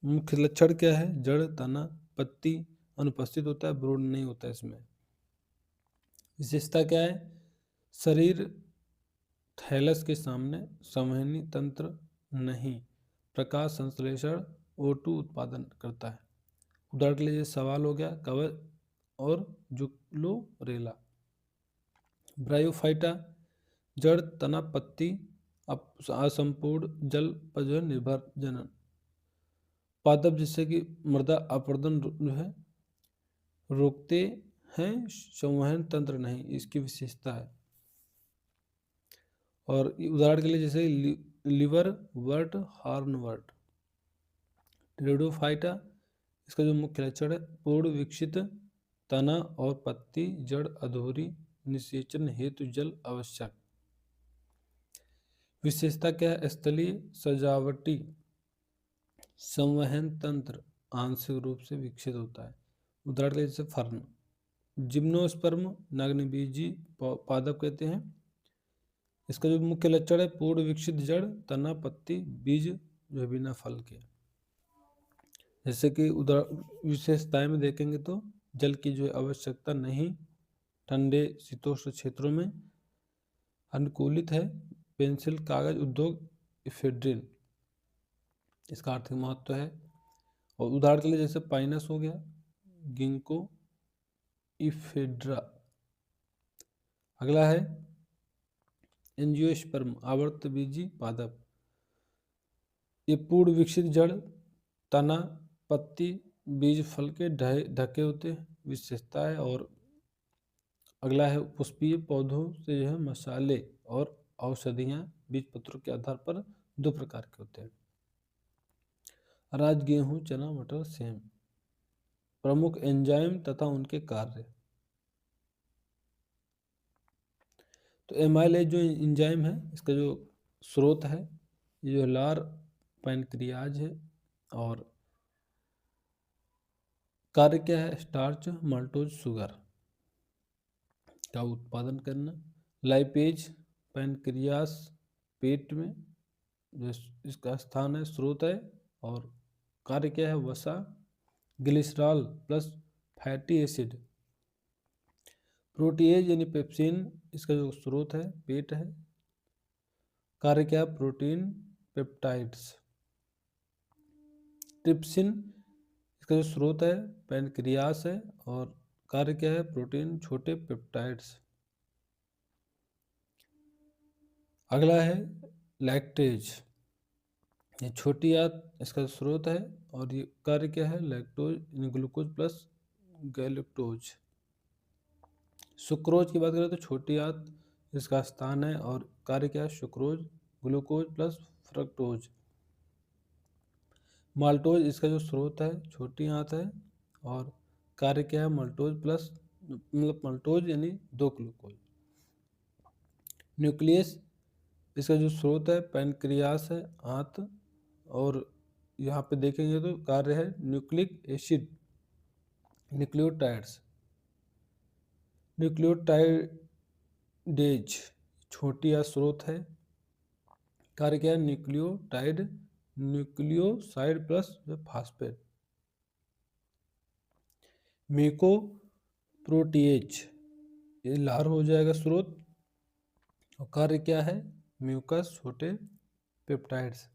मुख्य लक्षण क्या है जड़ तना पत्ती अनुपस्थित होता है ब्रूड नहीं होता है इसमें। विशेषता क्या है शरीर थैलस के सामने संवहनी तंत्र नहीं प्रकाश संश्लेषण O2 उत्पादन करता है। उदाहरण के लिए सवाल हो गया कवच और जुक्लोरेला। ब्रायोफाइटा जड़ तना पत्ती असंपूर्ण जल पर जो है निर्भर जनन। पादप जिससे कि मृदा अपरदन जो है रोकते हैं संवहन तंत्र नहीं इसकी विशेषता है। और उदाहरण के लिए जैसे लिवर वर्ट हॉर्न वर्ट। टेरिडोफाइटा इसका जो मुख्य लक्षण है पूर्ण विकसित तना और पत्ती जड़ अधूरी निषेचन हेतु जल आवश्यक। विशेषता क्या है स्थलीय सजावटी संवहन तंत्र आंशिक रूप से विकसित होता है। उदाहरण के लिए जैसे फर्न। जिम्नोस्पर्म नग्नबीजी पादप कहते हैं। इसका जो मुख्य लक्षण है पूर्ण विकसित जड़ तना पत्ती बीज जो है बिना फल के। जैसे कि विशेषताएं में देखेंगे तो जल की जो आवश्यकता नहीं ठंडे शीतोष्ण क्षेत्रों में अनुकूलित है। पेंसिल कागज उद्योग इफेड्रिन इसका आर्थिक महत्व है। और उदाहरण के लिए जैसे पाइनस हो गया गिंको इफेड्रा। अगला है एंजियोस्पर्म आवर्तबीजी पादप। ये पूर्ण विकसित जड़ तना पत्ती बीज फल के ढके होते हैं विशेषता है। और अगला है पुष्पीय पौधों से जो है मसाले और औषधियाँ बीज पत्रों के आधार पर दो प्रकार के होते हैं। अनाज गेहूं चना मटर सेम। प्रमुख एंजाइम तथा उनके कार्य। तो एमाइलेज जो एंजाइम है इसका जो स्रोत है ये जो लार पैनक्रियाज है। और कार्य क्या है स्टार्च माल्टोज शुगर का उत्पादन करना। लाइपेज पैनक्रियास पेट में जो इसका स्थान है स्रोत है। और कार्य क्या है वसा glycerol plus fatty acid. Protease यानी पेप्सिन इसका जो स्रोत है पेट है। कार्य क्या है प्रोटीन पेप्टाइड्स। ट्रिप्सिन इसका जो स्रोत है पैनक्रियास है। और कार्य क्या है प्रोटीन छोटे पेप्टाइड्स। अगला है लैक्टेज, ये छोटी आंत इसका स्रोत है और ये कार्य क्या है, लैक्टोज यानी ग्लूकोज प्लस गैलेक्टोज। सुक्रोज की बात करें तो छोटी आंत इसका स्थान है और कार्य क्या है, sucrose glucose plus fructose. Maltose इसका जो स्रोत है छोटी आंत है और कार्य क्या है, मल्टोज प्लस मतलब मल्टोज यानी 2 ग्लूकोज। न्यूक्लियस इसका जो स्रोत है पैनक्रियास है आंत और यहाँ पे देखेंगे तो कार्य है न्यूक्लिक एसिड न्यूक्लियोटाइड्स। न्यूक्लियोटाइडेज छोटी या स्रोत है, कार्य क्या है, न्यूक्लियोटाइड न्यूक्लियोसाइड प्लस फास्फेट। म्यूकोप्रोटीएज ये लार हो जाएगा स्रोत और कार्य क्या है, म्यूकस छोटे पेप्टाइड्स।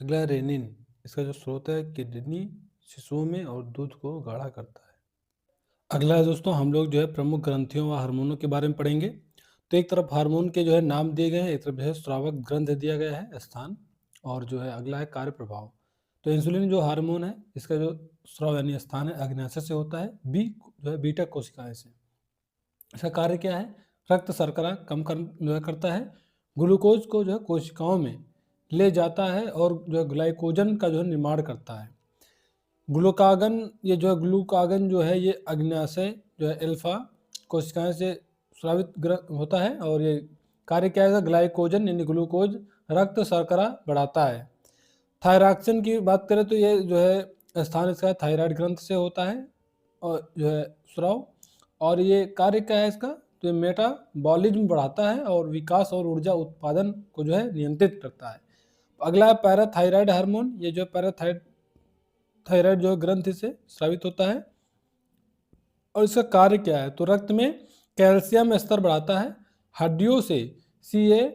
अगला रेनिन इसका जो स्रोत है किडनी शिशुओं में और दूध को गाढ़ा करता है। अगला है दोस्तों, हम लोग जो है प्रमुख ग्रंथियों व हार्मोनों के बारे में पढ़ेंगे। तो एक तरफ हार्मोन के जो है नाम दिए गए हैं, एक तरफ जो है स्रावक ग्रंथ दिया गया है स्थान, और जो है अगला है कार्य प्रभाव। तो इंसुलिन जो हार्मोन है इसका जो स्राव यानी स्थान है अग्न्याशय से होता है, बी जो है बीटा कोशिकाएं से। इसका कार्य क्या है, रक्त शर्करा कम कर जो है करता है, ग्लूकोज को जो है कोशिकाओं में ले जाता है और जो है ग्लाइकोजन का जो है निर्माण करता है। ग्लूकागन ये जो है ग्लूकागन जो है ये अग्न्याशय जो है अल्फा कोशिकाएं से स्रावित होता है और ये कार्य क्या है, ग्लाइकोजन यानी ग्लूकोज रक्त शर्करा बढ़ाता है। थायरॉक्सिन की बात करें तो ये जो है स्थान इसका थायराइड ग्रंथ से होता है और जो है स्राव, और ये कार्य क्या है इसका, तो ये मेटाबॉलिज्म बढ़ाता है और विकास और ऊर्जा उत्पादन को जो है नियंत्रित करता है। अगला है पैराथायराइड हार्मोन, ये जो थायराइड जो ग्रंथि से स्रावित होता है और इसका कार्य क्या है, तो रक्त में कैल्शियम स्तर बढ़ाता है, हड्डियों से Ca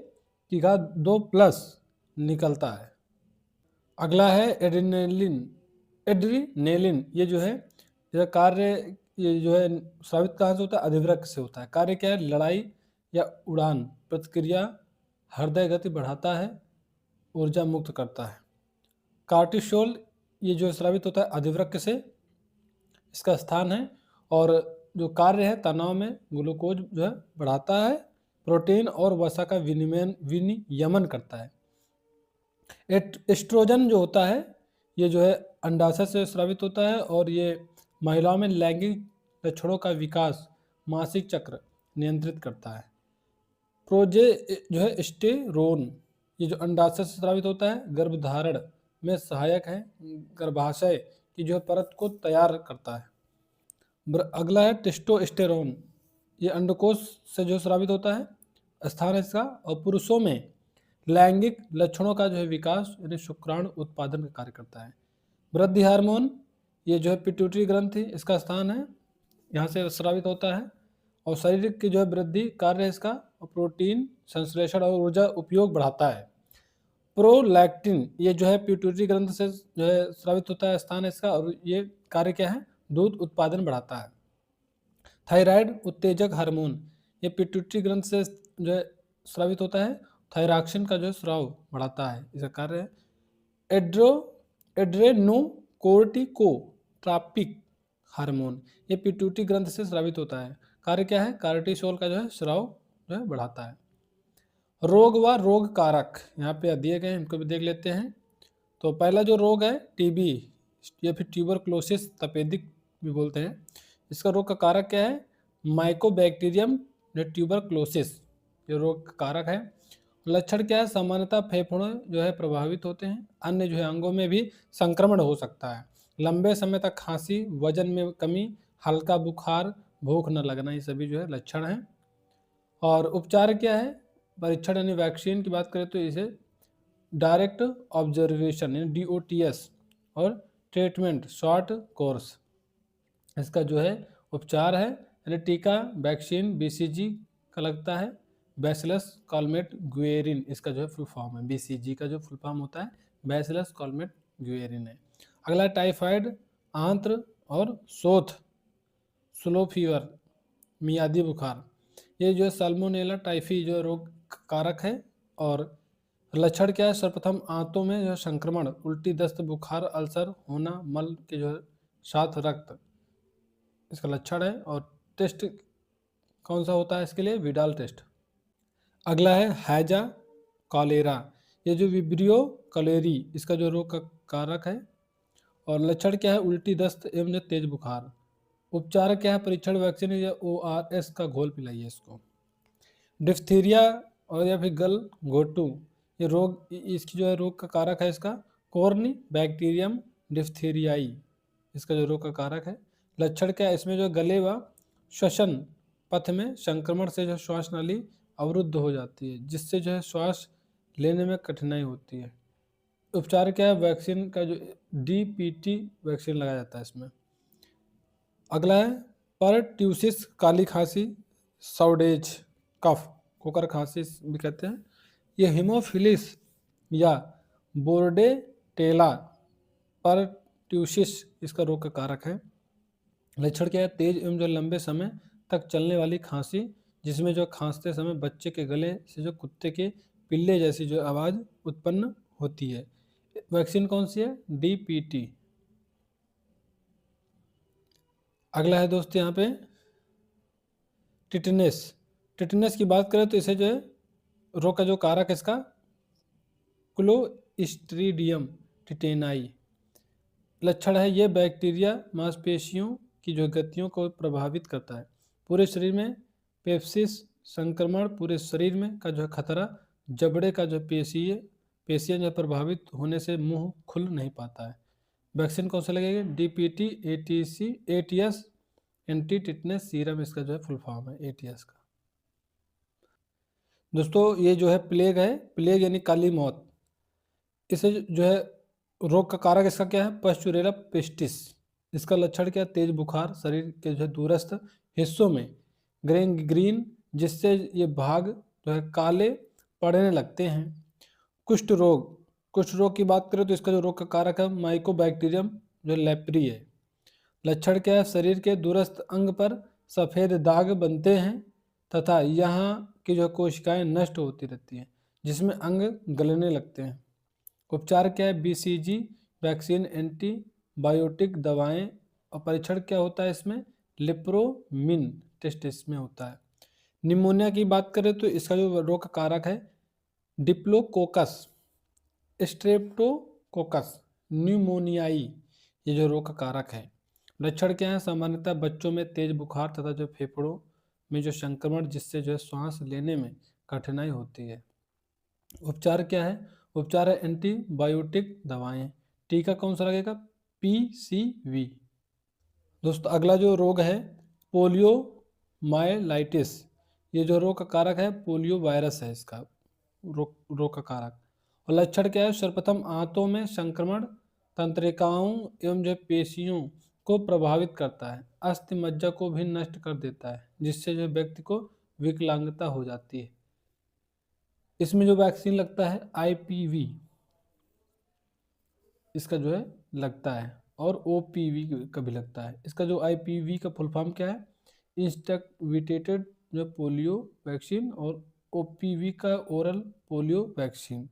की घात 2+ निकलता है। अगला है एड्रीनेलिन ये जो है इसका कार्य ये जो है स्रावित कहाँ से होता है, अधिवृक्क से होता है। कार्य क्या है, लड़ाई या उड़ान प्रतिक्रिया, हृदय गति बढ़ाता है, ऊर्जा मुक्त करता है। कार्टिसोल ये जो स्रावित होता है अधिवृक्क से, इसका स्थान है और जो कार्य है तनाव में ग्लूकोज जो है बढ़ाता है, प्रोटीन और वसा का विनियमन करता है। एस्ट्रोजन जो होता है ये जो है अंडाशय से स्रावित होता है और ये महिलाओं में लैंगिक लक्षणों का विकास, मासिक चक्र नियंत्रित करता है। प्रोजे जो है स्टेरोन ये जो अंडाशय से स्रावित होता है, गर्भधारण में सहायक है, गर्भाशय की जो है परत को तैयार करता है। अगला है टेस्टोस्टेरोन, ये अंडकोश से जो स्रावित होता है, स्थान है इसका, और पुरुषों में लैंगिक लक्षणों का जो है विकास यानी शुक्राणु उत्पादन का कार्य करता है। वृद्धि हार्मोन ये जो है पिट्यूटरी ग्रंथि इसका स्थान है, यहाँ से स्रावित होता है और शरीर की जो है वृद्धि कार्य है इसका, और प्रोटीन संश्लेषण और ऊर्जा उपयोग बढ़ाता है। प्रोलैक्टिन ये जो है पिट्यूटरी ग्रंथ से जो है स्रावित होता है, स्थान है इसका, और ये कार्य क्या है, दूध उत्पादन बढ़ाता है। थायराइड उत्तेजक हार्मोन ये पिट्यूटरी ग्रंथ से जो है स्रावित होता है, थायरॉक्सिन का जो है स्राव बढ़ाता है, इसका कार्य है। एड्रेनोकोर्टिकोट्रॉपिक हार्मोन ये पिट्यूटरी ग्रंथ से स्रावित होता है, कार्य क्या है, कार्टिसोल का जो है स्राव जो है बढ़ाता है। रोग व रोग कारक यहाँ पे दिए गए हैं, इनको भी देख लेते हैं। तो पहला जो रोग है टीबी या फिर ट्यूबरक्लोसिस तपेदिक भी बोलते हैं, इसका रोग का कारक क्या है, माइकोबैक्टीरियम ट्यूबरक्लोसिस ये रोग का कारक है। लक्षण क्या है, सामान्यतः फेफड़े जो है प्रभावित होते हैं, अन्य जो है अंगों में भी संक्रमण हो सकता है। लंबे समय तक खांसी, वजन में कमी, हल्का बुखार, भूख न लगना, ये सभी जो है लक्षण हैं। और उपचार क्या है, परीक्षण यानी वैक्सीन की बात करें तो इसे डायरेक्ट ऑब्जर्वेशन यानी DOTS और ट्रीटमेंट शॉर्ट कोर्स इसका जो है उपचार है, यानी टीका वैक्सीन BCG का लगता है, बैसिलस कॉलमेट ग्वेरिन इसका जो है फुल फॉर्म है, BCG का जो फुल फॉर्म होता है बैसिलस कॉलमेट ग्वेरिन है। अगला टाइफाइड, आंत्र और शोथ, स्लो फीवर, मियादी बुखार, ये जो है साल्मोनेला टाइफी जो रोग कारक है। और लक्षण क्या है? सर्वप्रथम आंतों में जो है संक्रमण, उल्टी, दस्त, बुखार, अल्सर होना, मल के जो है साथ रक्त, इसका लक्षण है। और टेस्ट कौन सा होता है इसके लिए? Widal test. अगला है हैजा कॉलेरा, ये जो विब्रियो कॉलेरी, इसका जो रोग का कारक है। और लक्षण क्या है? उल्टी, दस्त एवं जो तेज बुखार। उपचार क्या है? परीक्षण, वैक्सीन या ORS का घोल पिलाइए इसको। डिफ्थीरिया और या फिर गल घोटू, ये रोग, इसकी जो है रोग का कारक है इसका कॉर्नी बैक्टीरियम डिफ्थीरियाई, इसका जो रोग का कारक है। लक्षण क्या है? इसमें जो गले व श्वसन पथ में संक्रमण से जो श्वास नाली अवरुद्ध हो जाती है, जिससे जो है श्वास लेने में कठिनाई होती है। उपचार क्या है? वैक्सीन का जो DPT वैक्सीन लगाया जाता है इसमें। अगला है परट्यूसिस, काली खांसी, साउडेज कफ, कोकर खांसी भी कहते हैं। यह हीमोफिलिस या बोर्डेटेला परट्यूसिस, इसका रोग का कारक है। लक्षण क्या है? तेज एवं जो लंबे समय तक चलने वाली खांसी, जिसमें जो खांसते समय बच्चे के गले से जो कुत्ते के पिल्ले जैसी जो आवाज़ उत्पन्न होती है। वैक्सीन कौन सी है? DPT। अगला है दोस्त यहाँ पे टिटनेस। टिटनेस की बात करें तो इसे जो है रोग का जो कारक है इसका क्लोस्ट्रीडियम टिटेनाई। लक्षण है ये बैक्टीरिया मांसपेशियों की जो गतियों को प्रभावित करता है। पूरे शरीर में पेप्सिस संक्रमण, पूरे शरीर में का जो है खतरा, जबड़े का जो पेशियाँ जो प्रभावित होने से मुंह खुल नहीं पाता है। वैक्सीन कौन सा लगेगा? DPT, ATS anti tetanus serum, इसका जो है फुल फॉर्म है ATS का। दोस्तों ये जो है प्लेग है, प्लेग यानी काली मौत। इसे जो है रोग का कारक इसका क्या है? पस्चुरेला पेस्टिस। इसका लक्षण क्या? तेज बुखार, शरीर के जो है दूरस्थ हिस्सों में ग्रीन, जिससे ये भाग जो है काले पड़ने लगते हैं। कुष्ठ रोग की बात करें तो इसका जो रोग का कारक है माइकोबैक्टीरियम जो लेप्री है। लक्षण क्या है? शरीर के दूरस्थ अंग पर सफ़ेद दाग बनते हैं तथा यहाँ की जो कोशिकाएं नष्ट होती रहती हैं, जिसमें अंग गलने लगते हैं। उपचार क्या है? BCG वैक्सीन, एंटीबायोटिक दवाएं। और परीक्षण क्या होता है इसमें? लिप्रोमिन टेस्ट इसमें होता है। निमोनिया की बात करें तो इसका जो रोग का कारक है डिप्लोकोकस, स्ट्रेप्टोकोकस न्यूमोनियाई, ये जो रोग का कारक है। लक्षण क्या है? सामान्यतः बच्चों में तेज बुखार तथा जो फेफड़ों में जो संक्रमण, जिससे जो है श्वास लेने में कठिनाई होती है। उपचार क्या है? उपचार है एंटीबायोटिक दवाएं। टीका कौन सा लगेगा? PCV। दोस्तों अगला जो रोग है पोलियो माइलाइटिस, ये जो रोग का कारक है पोलियो वायरस है इसका रोग का कारक। और लक्षण क्या है? सर्वप्रथम आंतों में संक्रमण तंत्रिकाओं एवं जो पेशियों को प्रभावित करता है, अस्थि मज्जा को भी नष्ट कर देता है, जिससे जो व्यक्ति को विकलांगता हो जाती है। इसमें जो वैक्सीन लगता है IPV, इसका जो है लगता है, और OPV का भी लगता है। इसका जो IPV का फुल फॉर्म क्या है? इंस्टिक्टिवेटेड जो पोलियो वैक्सीन, और OPV का ओरल पोलियो वैक्सीन।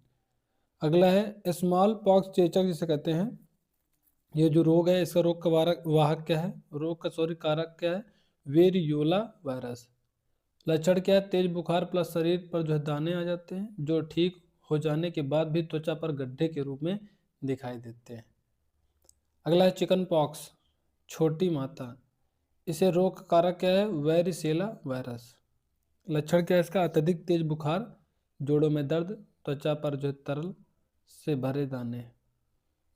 अगला है स्मॉल पॉक्स, चेचक जिसे कहते हैं। ये जो रोग है इसका रोग का वाहक क्या है? रोग का कारक क्या है? Variola virus. लक्षण क्या है? तेज बुखार प्लस शरीर पर जो है दाने आ जाते हैं, जो ठीक हो जाने के बाद भी त्वचा पर गड्ढे के रूप में दिखाई देते हैं। अगला है चिकन पॉक्स, छोटी माता। इसे रोग का कारक क्या है? Varicella virus. लक्षण क्या है इसका? अत्यधिक तेज बुखार, जोड़ों में दर्द, त्वचा पर जो है तरल से भरे दाने।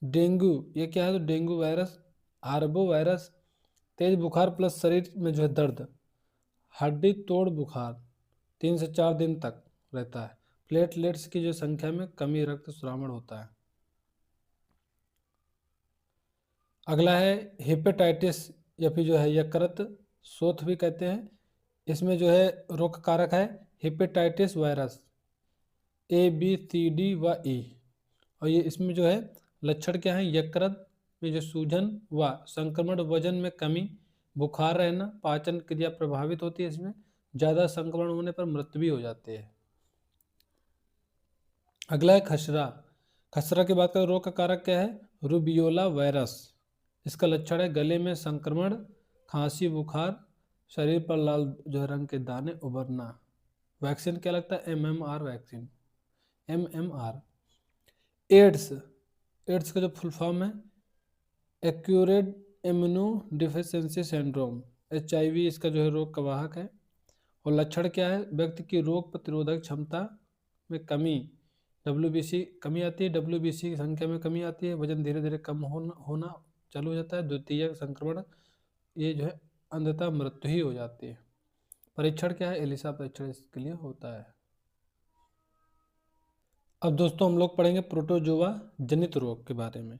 डेंगू, ये क्या है? तो डेंगू वायरस, आर्बो वायरस। तेज बुखार प्लस शरीर में जो है दर्द, हड्डी तोड़ बुखार, 3 से 4 दिन तक रहता है। प्लेटलेट्स की जो संख्या में कमी, रक्त श्रावण होता है। अगला है हेपेटाइटिस, या फिर जो है यकृत शोथ भी कहते हैं। इसमें जो है रोग कारक है हेपेटाइटिस वायरस ABCD व E। और ये इसमें जो है लक्षण क्या है? यकृत में जो सूजन व संक्रमण, वजन में कमी, बुखार रहना, पाचन क्रिया प्रभावित होती है इसमें, ज़्यादा संक्रमण होने पर मृत्यु भी हो जाती है। अगला है खसरा। खसरा की बात करें, रोग का कारक क्या है? Rubeola virus. इसका लक्षण है गले में संक्रमण, खांसी, बुखार, शरीर पर लाल जो है रंग के दाने उभरना। वैक्सीन क्या लगता है? MMR vaccine. MMR। AIDS. AIDS का जो फुल फॉर्म है accurate immunodeficiency syndrome. HIV इसका जो है रोग का वाहक है। और लक्षण क्या है? व्यक्ति की रोग प्रतिरोधक क्षमता में कमी, WBC कमी आती है, WBC की संख्या में कमी आती है, वजन धीरे धीरे कम होना चालू हो जाता है, द्वितीय संक्रमण, ये जो है अंधतः मृत्यु ही हो जाती है। परीक्षण क्या है? एलिसा परीक्षण इसके लिए होता है। अब दोस्तों हम लोग पढ़ेंगे प्रोटोजोआ जनित रोग के बारे में।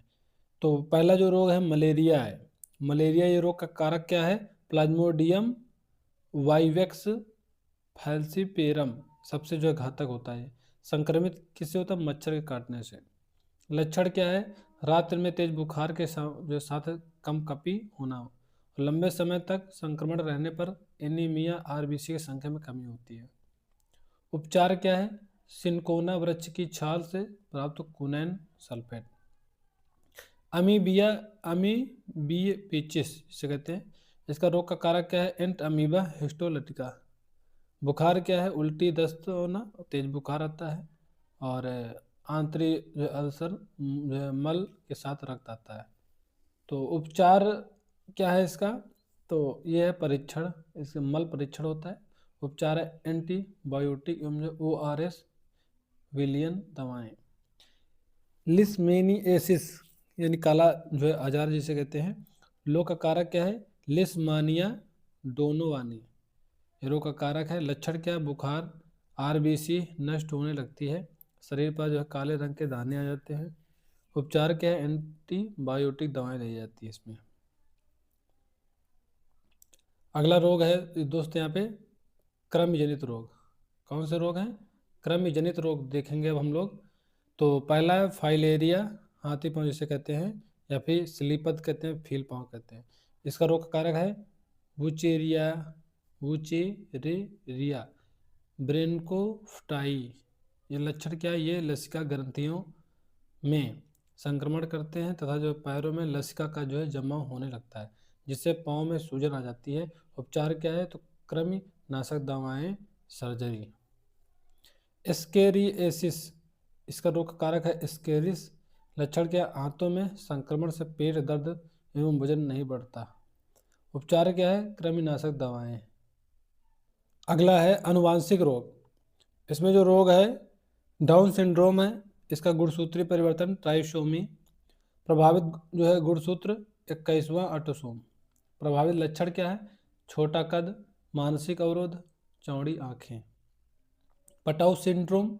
तो पहला जो रोग है मलेरिया है। मलेरिया ये रोग का कारक क्या है? प्लाज्मोडियम वाइवेक्स फैल्सीपेरम सबसे जो है घातक होता है। संक्रमित किससे होता है? मच्छर के काटने से। लक्षण क्या है? रात्रि में तेज बुखार के जो साथ कम कपी होना। लंबे समय तक संक्रमण रहने पर एनीमिया, RBC की संख्या में कमी होती है। उपचार क्या है? सिनकोना वृक्ष की छाल से प्राप्त कुनैन सल्फेट। अमीबिया, अमीबिएपिचिस जिसे कहते हैं, इसका रोग का कारक क्या है? एंट अमीबा हिस्टोलिटिका। बुखार क्या है? उल्टी, दस्त होना, तेज बुखार आता है। और आंतरिक जो अल्सर जो है मल के साथ रक्त आता है। तो उपचार क्या है इसका? तो ये है परीक्षण, इसके मल परीक्षण होता है। उपचार है एंटीबायोटिक एवं जो ORS विलियन दवाएं। लिस्मेनिएसिस यानी काला जो है आजार जिसे कहते हैं, लोग का कारक क्या है? लिस्मानिया डोनोवानी ये रोग का कारक है। लक्षण क्या है? बुखार, RBC नष्ट होने लगती है, शरीर पर जो है काले रंग के दाने आ जाते हैं। उपचार क्या है? एंटीबायोटिक दवाएं दी जाती है इसमें। अगला रोग है दोस्त यहाँ पे कृमि जनित रोग। कौन से रोग हैं? कृमि जनित रोग देखेंगे अब हम लोग। तो पहला है फाइलेरिया, हाथी पाँव जिसे कहते हैं, या फिर स्लीपत कहते हैं, फील पाँव कहते हैं। इसका रोग का कारक है वुचेरिया, वुचेरेरिया ब्रेनकोफ्टाई। ये लक्षण क्या है? ये लसिका ग्रंथियों में संक्रमण करते हैं तथा जो पैरों में लसिका का जो है जमाव होने लगता है, जिससे पाँव में सूजन आ जाती है। उपचार क्या है? तो कृमि नाशक दवाएं, सर्जरी। एस्केरिएसिस इसका रोग का कारक है एस्केरिस। लक्षण क्या है? आंतों में संक्रमण से पेट दर्द एवं वजन नहीं बढ़ता। उपचार क्या है? कृमिनाशक दवाएं। अगला है अनुवांशिक रोग। इसमें जो रोग है डाउन सिंड्रोम है। इसका गुणसूत्रीय परिवर्तन ट्राइसोमी। प्रभावित जो है गुणसूत्र 21वां ऑटोसोम। प्रभावित लक्षण क्या है? छोटा कद, मानसिक अवरोध, चौड़ी आंखें। पटाउ सिंड्रोम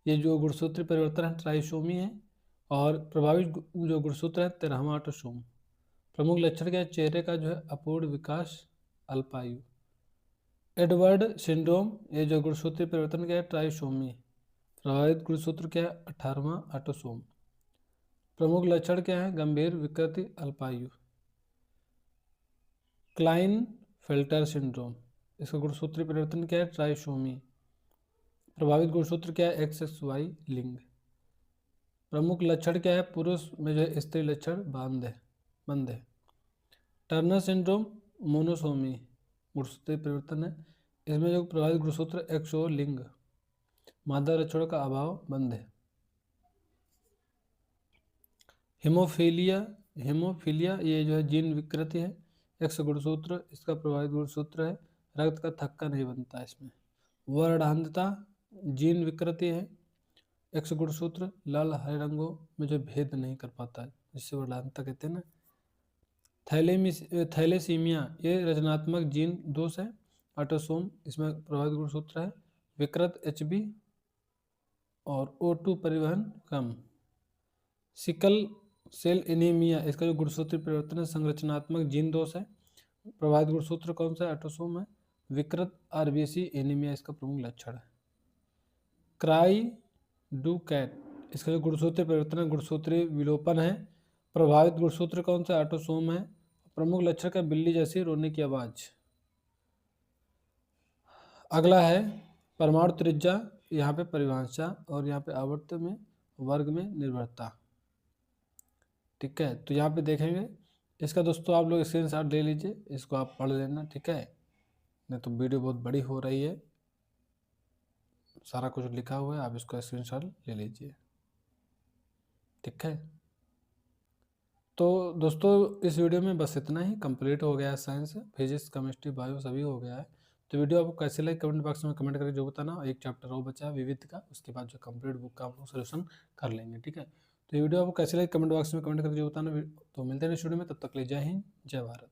ये जो गुणसूत्रीय परिवर्तन है ट्राइसोमी है, और प्रभावित जो गुणसूत्र है 13वां ऑटोसोम। प्रमुख लक्षण क्या है? चेहरे का जो है अपूर्ण विकास, अल्पायु। एडवर्ड सिंड्रोम ये जो गुणसूत्रीय परिवर्तन क्या है? ट्राइसोमी। प्रभावित गुणसूत्र क्या है? 18वां ऑटोसोम। प्रमुख लक्षण क्या है? गंभीर विकृति, अल्पायु। क्लाइन फिल्टर सिंड्रोम इसका गुणसूत्रीय परिवर्तन क्या है? ट्राइसोमी। प्रभावित गुणसूत्र क्या है? XXY लिंग। प्रमुख लक्षण क्या है? पुरुष में जो है स्त्री लक्षण बंद है। टर्नर सिंड्रोम मोनोसोमी गुणसूत्रीय परिवर्तन है। इसमें जो प्रभावित गुणसूत्र XO लिंग, मादा लक्षणों का अभाव, बंद है। हेमोफीलिया ये जो है जीन विकृति है। X गुणसूत्र इसका प्रभावित गुणसूत्र है। रक्त का थक्का नहीं बनता है इसमें। वर्णांधता जीन विकृति है। X गुणसूत्र लाल हरे रंगों में जो भेद नहीं कर पाता है, जिससे वर्णांधता कहते हैं ना। थैलेसीमिया ये रचनात्मक जीन दोष है, ऑटोसोम इसमें प्रभावित गुणसूत्र है। विकृत HB और O2 परिवहन कम। सिकल सेल एनीमिया इसका जो गुणसूत्रीय परिवर्तन है संरचनात्मक जीन दोष है। प्रभावित गुणसूत्र कौन सा? ऑटोसोम है। विकृत RBC एनीमिया इसका प्रमुख लक्षण है। क्राई डू कैट इसका जो गुणसूत्रीय परिवर्तन है गुणसूत्रीय विलोपन है। प्रभावित गुणसूत्र कौन सा? ऑटोसोम है। प्रमुख लक्षण का बिल्ली जैसी रोने की आवाज। अगला है परमाणु त्रिज्या, यहाँ पे परिभाषा और यहाँ पे आवर्त में वर्ग में निर्भरता। ठीक है, तो यहाँ पे देखेंगे इसका दोस्तों आप लोग स्क्रीनशॉट ले लीजिए, इसको आप पढ़ लेना। ठीक है, नहीं तो वीडियो बहुत बड़ी हो रही है, सारा कुछ लिखा हुआ है, आप इसको स्क्रीनशॉट ले लीजिए। ठीक है, तो दोस्तों इस वीडियो में बस इतना ही, कंप्लीट हो गया है साइंस, फिजिक्स, केमिस्ट्री, बायो सभी हो गया है। तो वीडियो आपको कैसे लगे कमेंट बॉक्स में कमेंट करके जो बताना। एक चैप्टर और बचा है विविध का, उसके बाद जो कंप्लीट बुक का आप लोग सोल्यूशन कर लेंगे। ठीक है, तो ये वीडियो आपको कैसे लगे कमेंट बॉक्स में कमेंट करके जो बताना। तो मिलते हैं नेक्स्ट वीडियो में, तब तक ले जय हिंद, जय भारत।